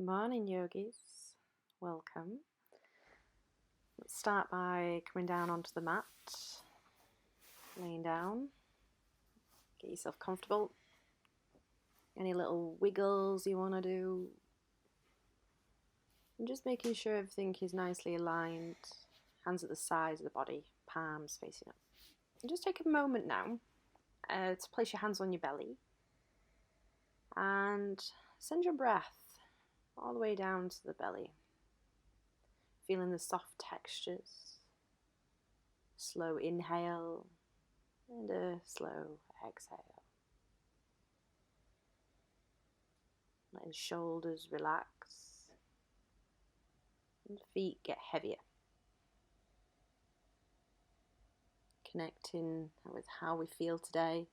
Morning, yogis. Welcome. Let's start by coming down onto the mat, laying down. Get yourself comfortable. Any little wiggles you want to do. And just making sure everything is nicely aligned. Hands at the sides of the body, palms facing up. And just take a moment now to place your hands on your belly. And send your breath all the way down to the belly. Feeling the soft textures. Slow inhale and a slow exhale. Letting shoulders relax and feet get heavier. Connecting with how we feel today.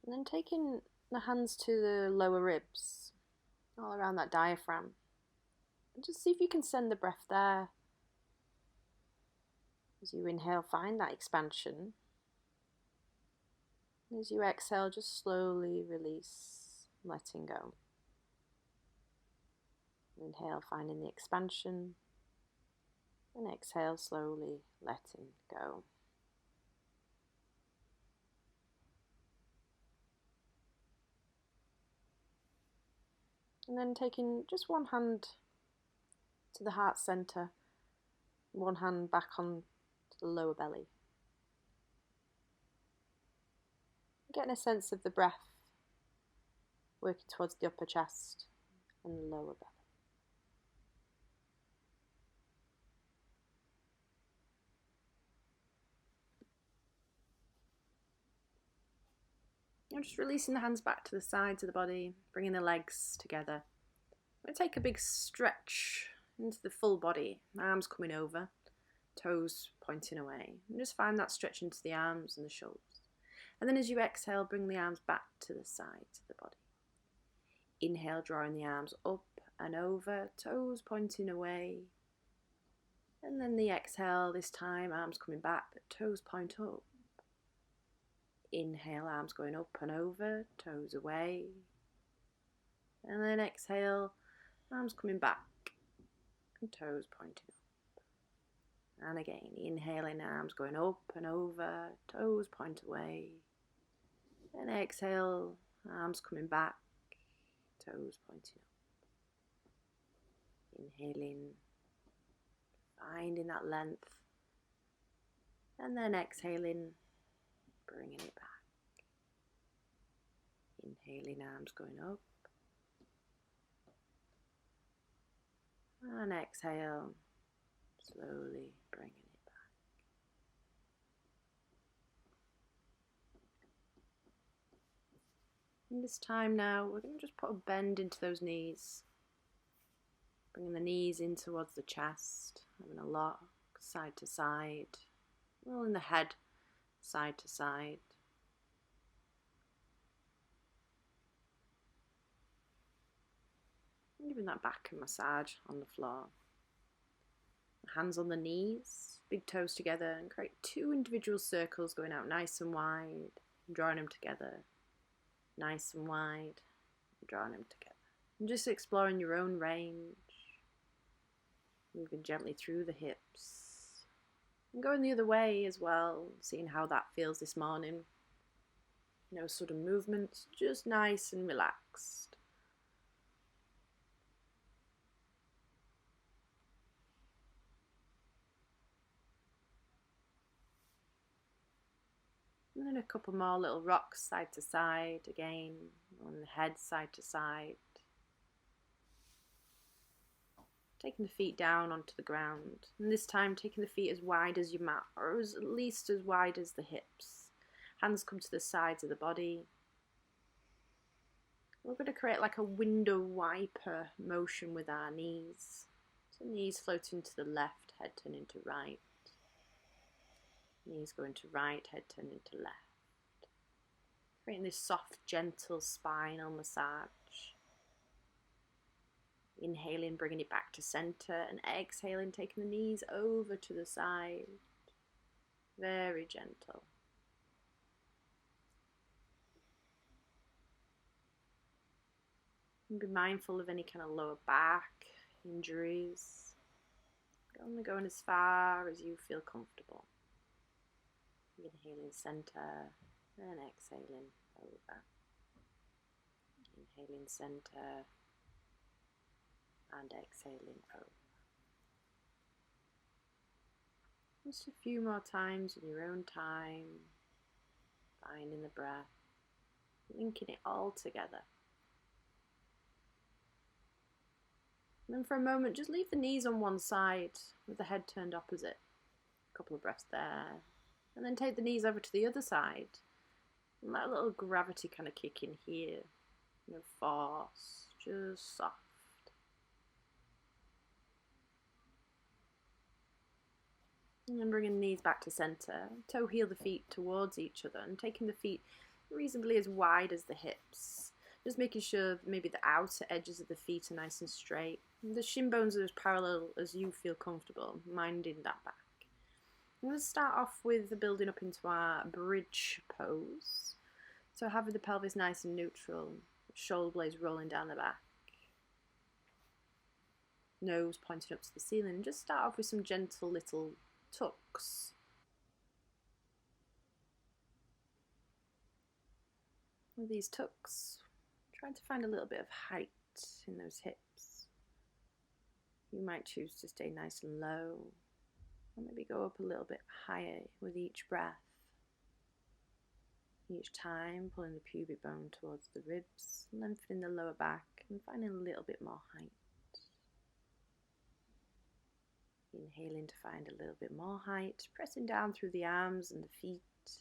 And then taking the hands to the lower ribs, all around that diaphragm. And just see if you can send the breath there. As you inhale, find that expansion. And as you exhale, just slowly release, letting go. Inhale, finding the expansion. And exhale, slowly letting go. And then taking just one hand to the heart center, one hand back on to the lower belly. Getting a sense of the breath working towards the upper chest and the lower belly. I'm just releasing the hands back to the sides of the body, bringing the legs together. I'm going to take a big stretch into the full body, arms coming over, toes pointing away. And just find that stretch into the arms and the shoulders. And then as you exhale, bring the arms back to the sides of the body. Inhale, drawing the arms up and over, toes pointing away. And then the exhale, this time, arms coming back, but toes point up. Inhale, arms going up and over, toes away. And then exhale, arms coming back and toes pointing up. And again, inhaling, arms going up and over, toes point away. And exhale, arms coming back, toes pointing up. Inhaling, finding that length. And then exhaling, bringing it back. Inhaling, arms going up. And exhale, slowly bringing it back. And this time now, we're going to just put a bend into those knees. Bringing the knees in towards the chest, having a lock side to side, rolling the head side to side. Giving that back a massage on the floor. Hands on the knees, big toes together, and create two individual circles going out nice and wide, drawing them together, nice and wide, drawing them together. And just exploring your own range, moving gently through the hips, and going the other way as well, seeing how that feels this morning. No sort of movement, just nice and relaxed. And then a couple more little rocks side to side, again, on the head side to side. Taking the feet down onto the ground, and this time taking the feet as wide as your mat, or at least as wide as the hips. Hands come to the sides of the body. We're going to create like a window wiper motion with our knees. So knees floating to the left, head turning to right. Knees going to right, head turning to left. Creating this soft, gentle spinal massage. Inhaling, bringing it back to center, and exhaling, taking the knees over to the side. Very gentle. And be mindful of any kind of lower back injuries. Only going as far as you feel comfortable. Inhaling center and exhaling over. Inhaling center and exhaling over. Just a few more times in your own time, finding the breath, linking it all together. And then for a moment, just leave the knees on one side with the head turned opposite. A couple of breaths there. And then take the knees over to the other side. And let a little gravity kind of kick in here. No force, just soft. And then bringing the knees back to center. Toe heel the feet towards each other and taking the feet reasonably as wide as the hips. Just making sure maybe the outer edges of the feet are nice and straight. The shin bones are as parallel as you feel comfortable, minding that back. I'm going to start off with building up into our bridge pose. So having the pelvis nice and neutral, shoulder blades rolling down the back. Nose pointing up to the ceiling. And just start off with some gentle little tucks. With these tucks, trying to find a little bit of height in those hips. You might choose to stay nice and low, or maybe go up a little bit higher with each breath. Each time pulling the pubic bone towards the ribs, lengthening the lower back and finding a little bit more height. Inhaling to find a little bit more height, pressing down through the arms and the feet,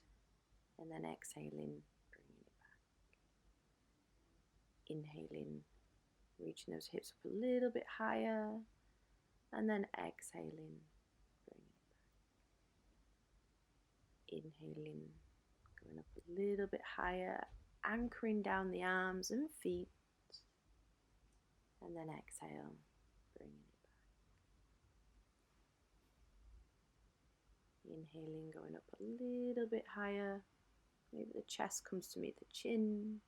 and then exhaling. Inhaling, reaching those hips up a little bit higher, and then exhaling, bringing it back. Inhaling, going up a little bit higher, anchoring down the arms and feet, and then exhale, bringing it back. Inhaling, going up a little bit higher, maybe the chest comes to meet the chin.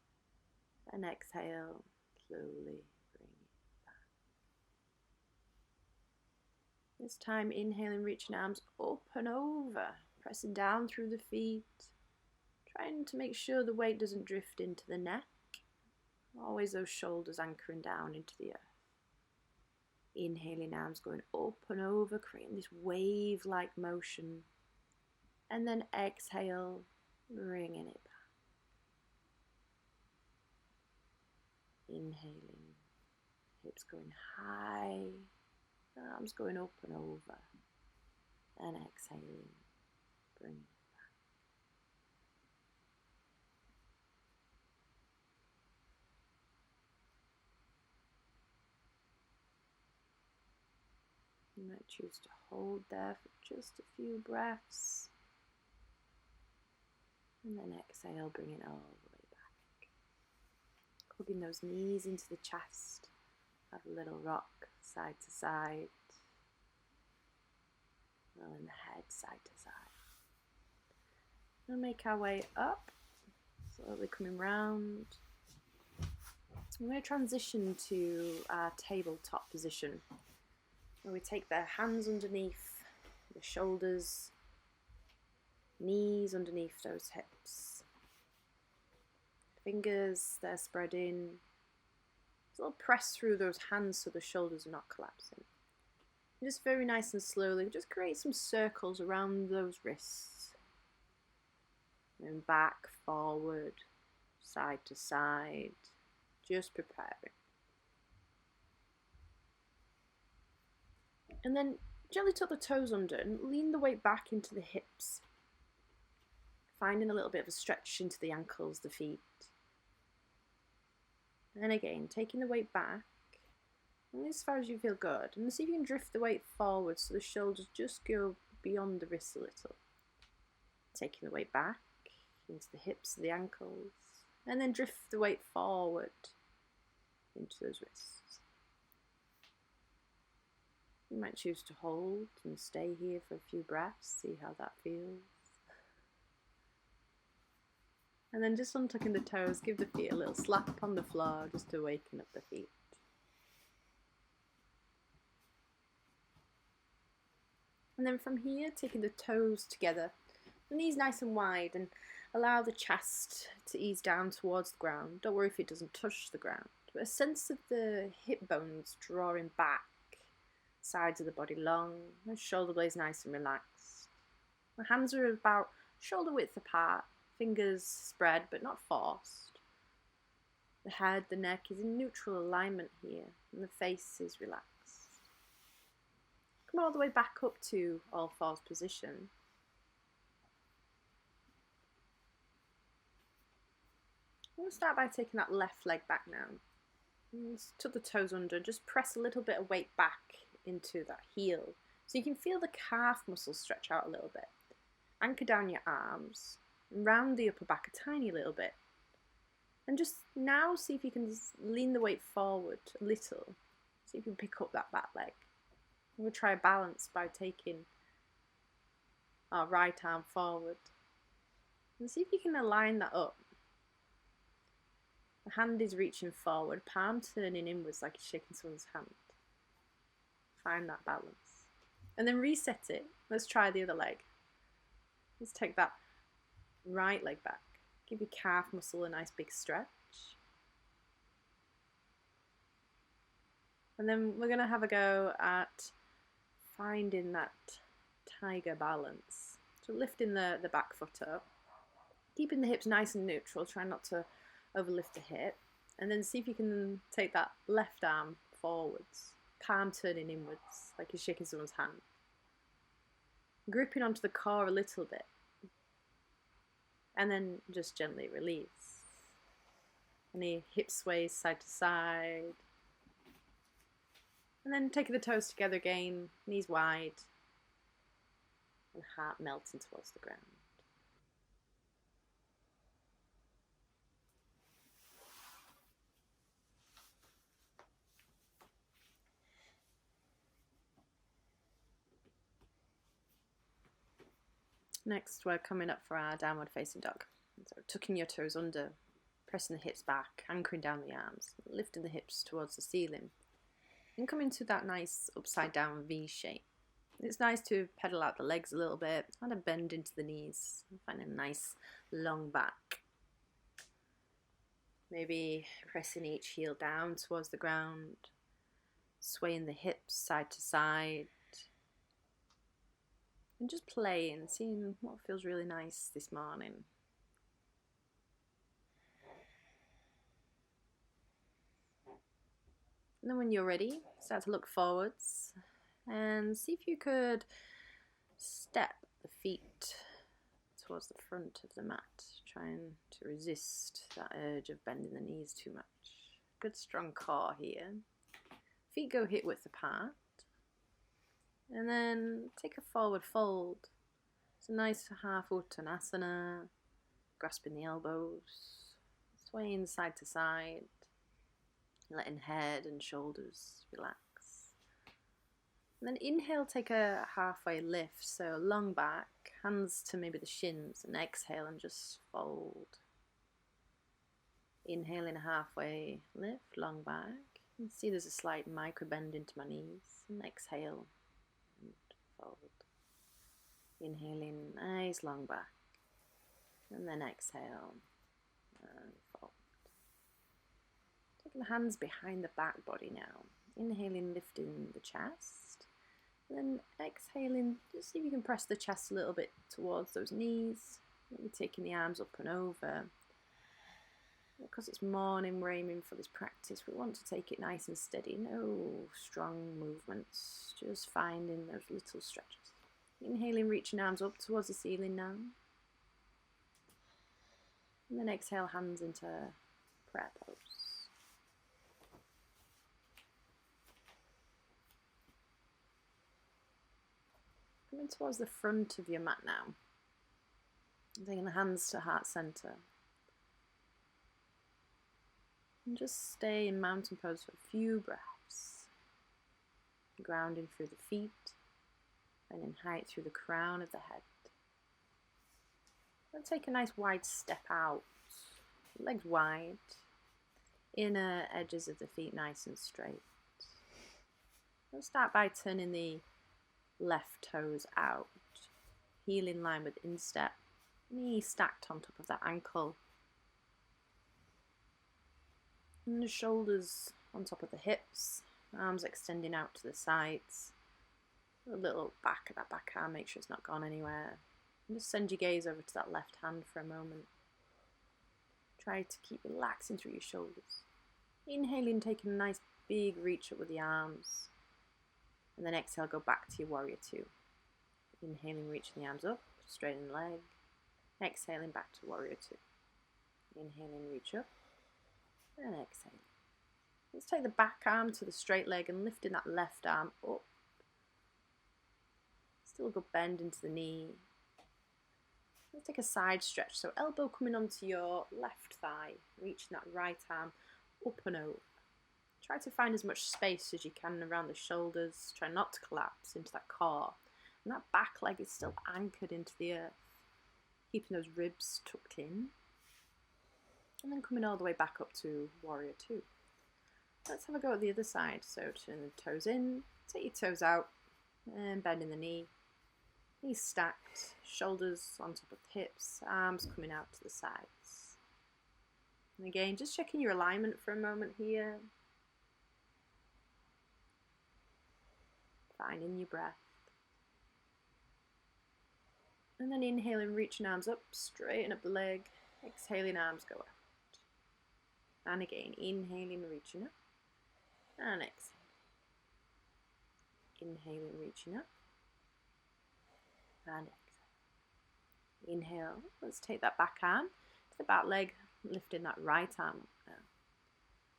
And exhale, slowly bring it back. This time inhaling, reaching arms up and over, pressing down through the feet, trying to make sure the weight doesn't drift into the neck. Always those shoulders anchoring down into the earth. Inhaling, arms going up and over, creating this wave-like motion. And then exhale, bringing it back. Inhaling, hips going high, arms going up and over, and exhaling, bring it back. You might choose to hold there for just a few breaths, and then exhale, bring it all the way. Hugging those knees into the chest, have a little rock side to side, rolling the head side to side. We'll make our way up, slowly coming round. I'm going to transition to our tabletop position, where we take the hands underneath the shoulders, knees underneath those hips. Fingers, they're spreading. Just a little press through those hands so the shoulders are not collapsing. And just very nice and slowly, just create some circles around those wrists. And back, forward, side to side, just preparing. And then gently tuck the toes under and lean the weight back into the hips. Finding a little bit of a stretch into the ankles, the feet. And again, taking the weight back, only as far as you feel good. And see if you can drift the weight forward so the shoulders just go beyond the wrists a little. Taking the weight back into the hips, the ankles, and then drift the weight forward into those wrists. You might choose to hold and stay here for a few breaths, see how that feels. And then just untucking the toes, give the feet a little slap on the floor just to waken up the feet. And then from here, taking the toes together, the knees nice and wide, and allow the chest to ease down towards the ground. Don't worry if it doesn't touch the ground, but a sense of the hip bones drawing back, sides of the body long, the shoulder blades nice and relaxed. The hands are about shoulder width apart, fingers spread but not forced. The head, the neck is in neutral alignment here, and the face is relaxed. Come all the way back up to all fours position. We'll start by taking that left leg back now. Just tuck the toes under, just press a little bit of weight back into that heel. So you can feel the calf muscles stretch out a little bit. Anchor down your arms, and round the upper back a tiny little bit. And just now see if you can just lean the weight forward a little. See if you can pick up that back leg. We'll try a balance by taking our right arm forward. And see if you can align that up. The hand is reaching forward, palm turning inwards like you're shaking someone's hand. Find that balance. And then reset it. Let's try the other leg. Let's take that right leg back. Give your calf muscle a nice big stretch. And then we're going to have a go at finding that tiger balance. So lifting the back foot up, keeping the hips nice and neutral, try not to overlift the hip, and then see if you can take that left arm forwards, palm turning inwards like you're shaking someone's hand. Gripping onto the core a little bit, and then just gently release. Any hip sways side to side. And then taking the toes together again, knees wide, and heart melting towards the ground. Next, we're coming up for our downward facing dog. So tucking your toes under, pressing the hips back, anchoring down the arms, lifting the hips towards the ceiling. And come into that nice upside down V shape. It's nice to pedal out the legs a little bit, kind of bend into the knees, find a nice long back. Maybe pressing each heel down towards the ground, swaying the hips side to side, and just playing, seeing what feels really nice this morning. And then when you're ready, start to look forwards and see if you could step the feet towards the front of the mat, trying to resist that urge of bending the knees too much. Good strong core here. Feet go hip width apart. And then take a forward fold. It's a nice half uttanasana, grasping the elbows, swaying side to side. Letting head and shoulders relax. And then inhale, take a halfway lift, so long back, hands to maybe the shins, and exhale and just fold. Inhaling a halfway lift, long back. You can see there's a slight micro bend into my knees, and exhale and fold. Inhaling, nice long back, and then exhale and fold. Taking the hands behind the back body now. Inhaling, lifting the chest. And then exhaling, just see if you can press the chest a little bit towards those knees. Maybe taking the arms up and over. Because it's morning, we're aiming for this practice. We want to take it nice and steady. No strong movements. Just finding those little stretches. Inhaling, reaching arms up towards the ceiling now. And then exhale, hands into prayer pose. Coming towards the front of your mat now. Taking the hands to heart center. And just stay in mountain pose for a few breaths. Grounding through the feet, and in height through the crown of the head. And take a nice wide step out legs wide, inner edges of the feet nice and straight. We'll start by turning the left toes out, heel in line with instep, knee stacked on top of that ankle, and the shoulders on top of the hips, arms extending out to the sides, a little back at that back arm, make sure it's not gone anywhere, and just send your gaze over to that left hand for a moment. Try to keep relaxing through your shoulders. Inhaling, taking a nice big reach up with the arms, and then exhale, go back to your warrior two. Inhaling, reaching the arms up, straighten the leg. Exhaling, back to warrior two. Inhaling, reach up, and exhaling. Let's take the back arm to the straight leg and lifting that left arm up. Still a good bend into the knee. Let's take a side stretch, so elbow coming onto your left thigh, reaching that right arm up and over. Try to find as much space as you can around the shoulders. Try not to collapse into that core. And that back leg is still anchored into the earth, keeping those ribs tucked in. And then coming all the way back up to warrior two. Let's have a go at the other side. So turn the toes in, take your toes out, and bending the knee. Knees stacked, shoulders on top of the hips, arms coming out to the sides. And again, just checking your alignment for a moment here. Finding your breath. And then inhaling, reaching arms up, straighten up the leg. Exhaling, arms go out. And again, inhaling, reaching up. And exhaling. Inhaling, reaching up. And exhale. Inhale, let's take that back arm to the back leg, lifting that right arm up now.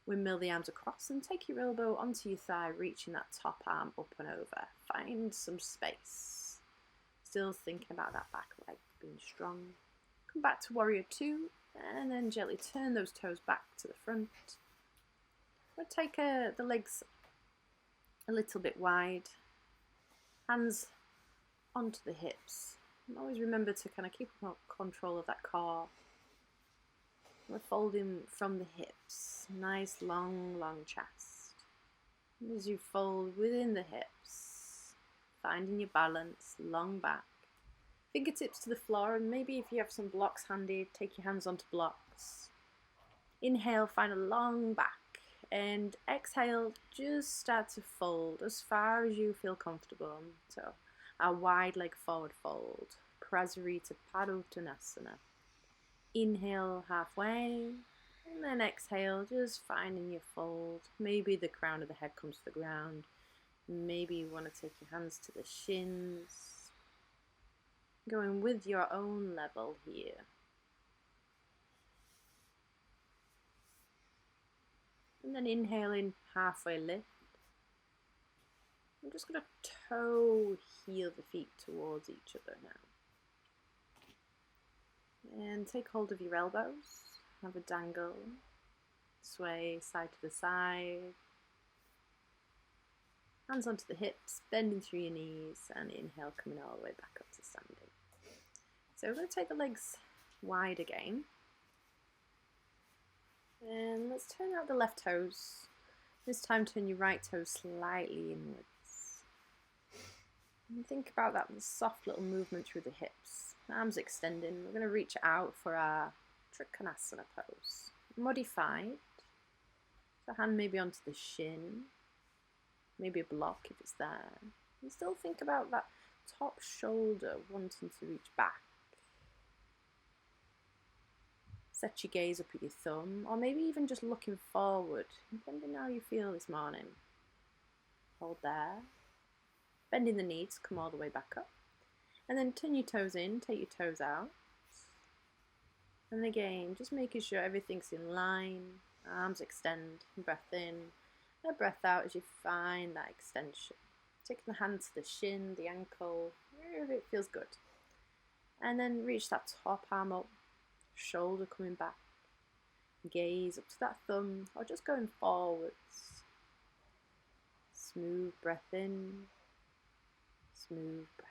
Windmill the arms across and take your elbow onto your thigh, reaching that top arm up and over. Find some space. Still thinking about that back leg being strong. Come back to warrior two and then gently turn those toes back to the front. We'll take the legs a little bit wide. Hands onto the hips. And always remember to kind of keep control of that core. We're folding from the hips. Nice long chest. And as you fold within the hips, finding your balance, long back. Fingertips to the floor, and maybe if you have some blocks handy, take your hands onto blocks. Inhale, find a long back. And exhale, just start to fold as far as you feel comfortable. So a wide leg forward fold, Prasarita Padottanasana. Inhale halfway, and then exhale, just finding your fold. Maybe the crown of the head comes to the ground. Maybe you want to take your hands to the shins. Going with your own level here. And then inhaling, halfway lift. I'm just going to toe heel the feet towards each other now. And take hold of your elbows, have a dangle, sway side to the side. Hands onto the hips, bending through your knees, and inhale, coming all the way back up to standing. So we're going to take the legs wide again. And let's turn out the left toes. This time turn your right toes slightly inwards. And think about that soft little movement through the hips. Arms extending. We're going to reach out for our Trikonasana pose. Modified. So hand maybe onto the shin. Maybe a block if it's there. And still think about that top shoulder wanting to reach back. Set your gaze up at your thumb, or maybe even just looking forward, depending on how you feel this morning. Hold there. Bending the knees, come all the way back up. And then turn your toes in, take your toes out. And again, just making sure everything's in line. Arms extend, breath in, and breath out as you find that extension. Taking the hand to the shin, the ankle, wherever it feels good. And then reach that top arm up. Shoulder coming back, gaze up to that thumb, or just going forwards. Smooth breath in, smooth breath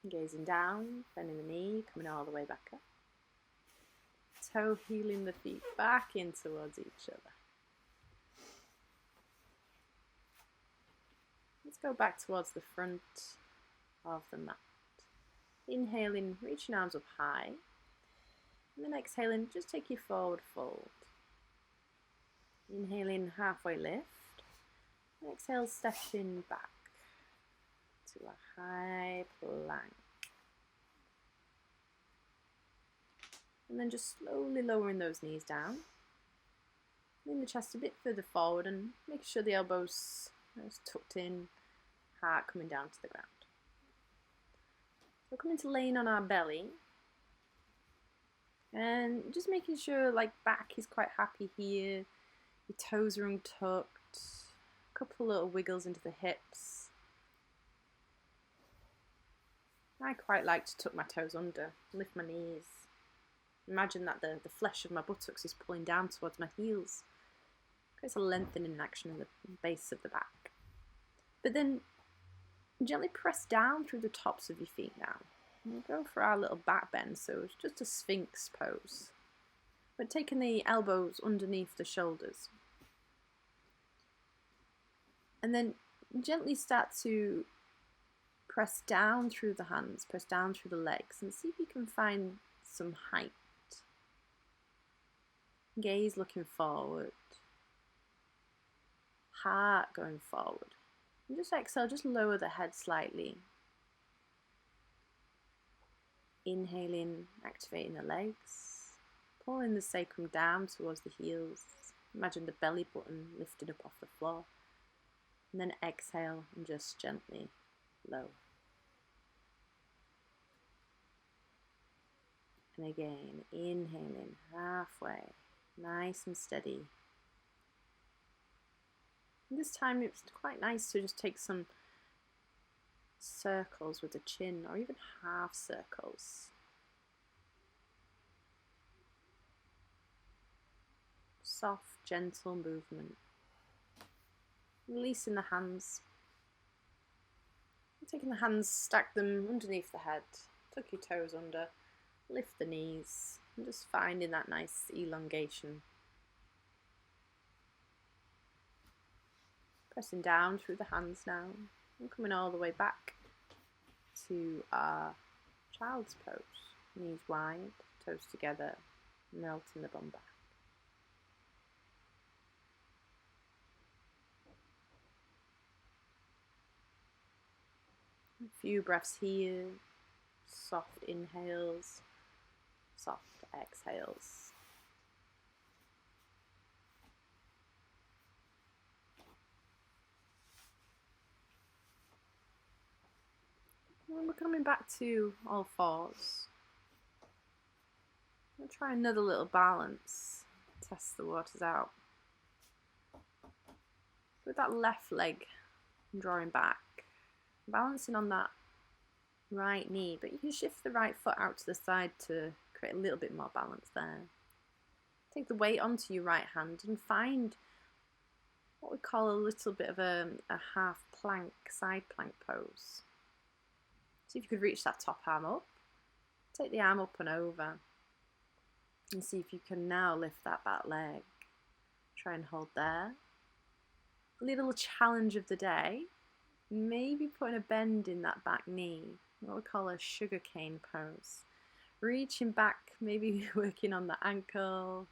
out. Gazing down, bending the knee, coming all the way back up. toe heeling the feet back in towards each other. Let's go back towards the front of the mat. Inhaling, reach your arms up high. And then exhaling, just take your forward fold. Inhaling, halfway lift. And exhale, stepping back to a high plank. And then just slowly lowering those knees down. Lean the chest a bit further forward and make sure the elbows are tucked in, heart coming down to the ground. We're coming to laying on our belly. And just making sure back is quite happy here. Your toes are untucked. A couple little wiggles into the hips. I quite like to tuck my toes under, lift my knees. Imagine that the flesh of my buttocks is pulling down towards my heels. Creates a lengthening action in the base of the back. But then gently press down through the tops of your feet now. And we'll go for our little back bend, so it's just a Sphinx pose. But taking the elbows underneath the shoulders. And then gently start to press down through the hands, press down through the legs, and see if you can find some height. Gaze looking forward. Heart going forward. And just exhale, just lower the head slightly. Inhaling, activating the legs. Pulling the sacrum down towards the heels. Imagine the belly button lifted up off the floor. And then exhale and just gently lower. And again, inhaling halfway, nice and steady. And this time it's quite nice to just take some circles with the chin, or even half circles. Soft, gentle movement. Releasing the hands. Taking the hands, stack them underneath the head. Tuck your toes under. Lift the knees. And just finding that nice elongation. Pressing down through the hands now. And coming all the way back to our child's pose. Knees wide, toes together, melting the bum back. A few breaths here, soft inhales, soft exhales. And we're coming back to all fours. We'll try another little balance, test the waters out. With that left leg drawing back, balancing on that right knee, but you can shift the right foot out to the side to create a little bit more balance there. Take the weight onto your right hand and find what we call a little bit of a half plank, side plank pose. See if you could reach that top arm up. Take the arm up and over and see if you can now lift that back leg. Try and hold there. A little challenge of the day. Maybe putting a bend in that back knee, what we call a sugarcane pose. Reaching back, maybe working on the ankle.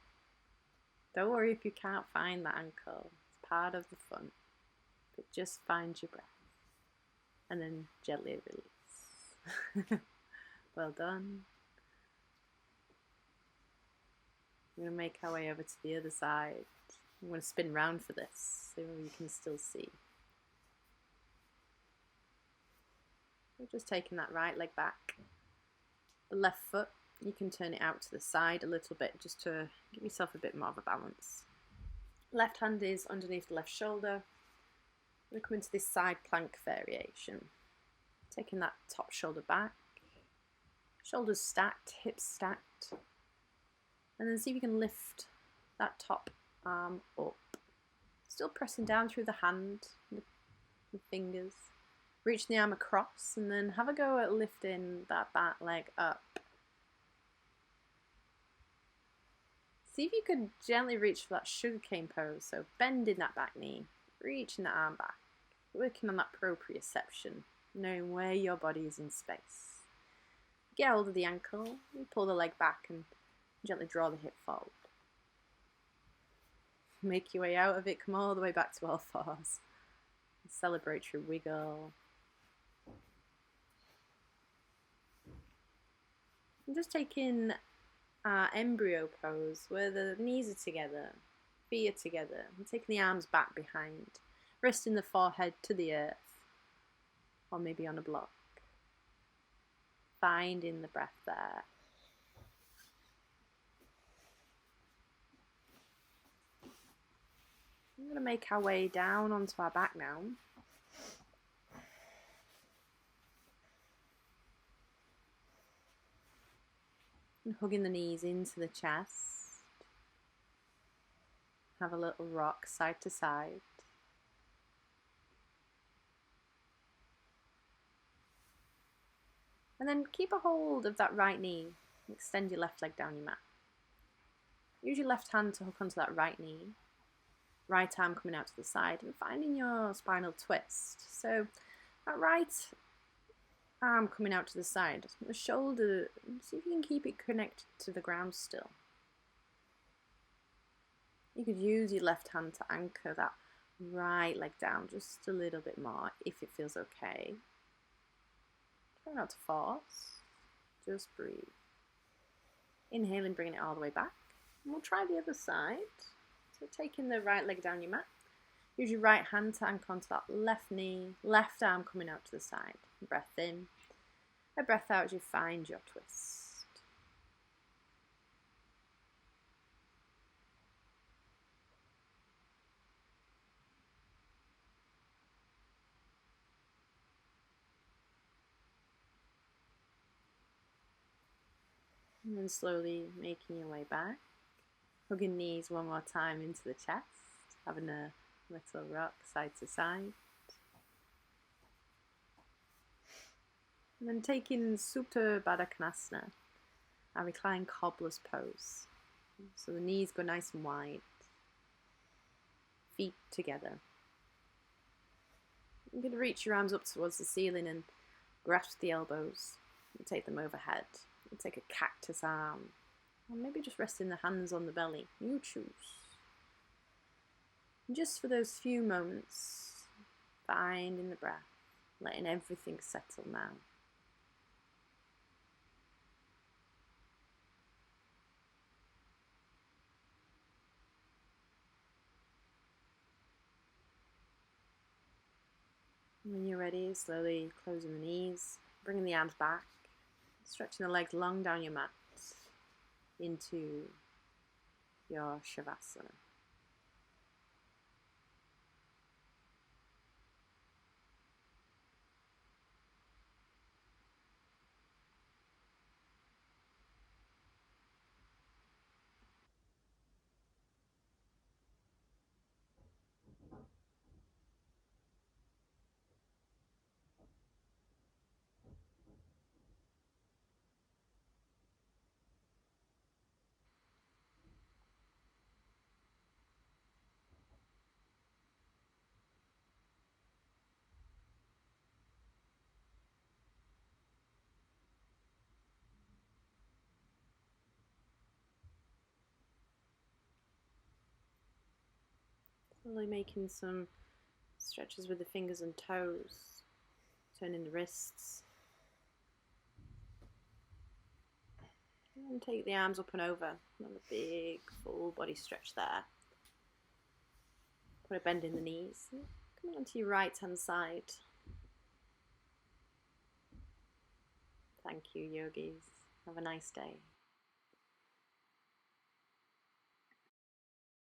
Don't worry if you can't find the ankle, it's part of the fun. But just find your breath. And then gently release. Well done. We're going to make our way over to the other side. I'm going to spin round for this, so you can still see. We're just taking that right leg back. The left foot, you can turn it out to the side a little bit just to give yourself a bit more of a balance. Left hand is underneath the left shoulder. We're coming to this side plank variation. Taking that top shoulder back. Shoulders stacked, hips stacked. And then see if you can lift that top arm up. Still pressing down through the hand, the fingers. Reach the arm across and then have a go at lifting that back leg up. See if you could gently reach for that sugarcane pose. So bending that back knee, reaching the arm back, working on that proprioception, knowing where your body is in space. Get hold of the ankle, pull the leg back and gently draw the hip forward. Make your way out of it, come all the way back to all fours. Celebratory wiggle. And just taking our embryo pose where the knees are together, feet are together, and taking the arms back behind, resting the forehead to the earth, or maybe on a block. Finding the breath there. We're going to make our way down onto our back now. And hugging the knees into the chest. Have a little rock side to side. And then keep a hold of that right knee. Extend your left leg down your mat. Use your left hand to hook onto that right knee. Right arm coming out to the side and finding your spinal twist. So that right arm coming out to the side, the shoulder, see if you can keep it connected to the ground still. You could use your left hand to anchor that right leg down just a little bit more if it feels okay. Try not to force, just breathe. Inhaling, bringing it all the way back. And we'll try the other side. So taking the right leg down your mat. Use your right hand to anchor onto that left knee, left arm coming out to the side. Breath in, a breath out as you find your twist. And then slowly making your way back. Hugging knees one more time into the chest. Having a little rock side to side. And then taking Supta Baddha Konasana, our reclined cobbler's pose. So the knees go nice and wide. Feet together. You're going to reach your arms up towards the ceiling and grasp the elbows. And take them overhead. And take a cactus arm. Or maybe just resting the hands on the belly. You choose. And just for those few moments, finding the breath. Letting everything settle now. When you're ready, slowly closing the knees, bringing the arms back, stretching the legs long down your mat into your savasana. Slowly making some stretches with the fingers and toes, turning the wrists. And take the arms up and over. Another big full body stretch there. Put a bend in the knees. Come on to your right hand side. Thank you, yogis. Have a nice day.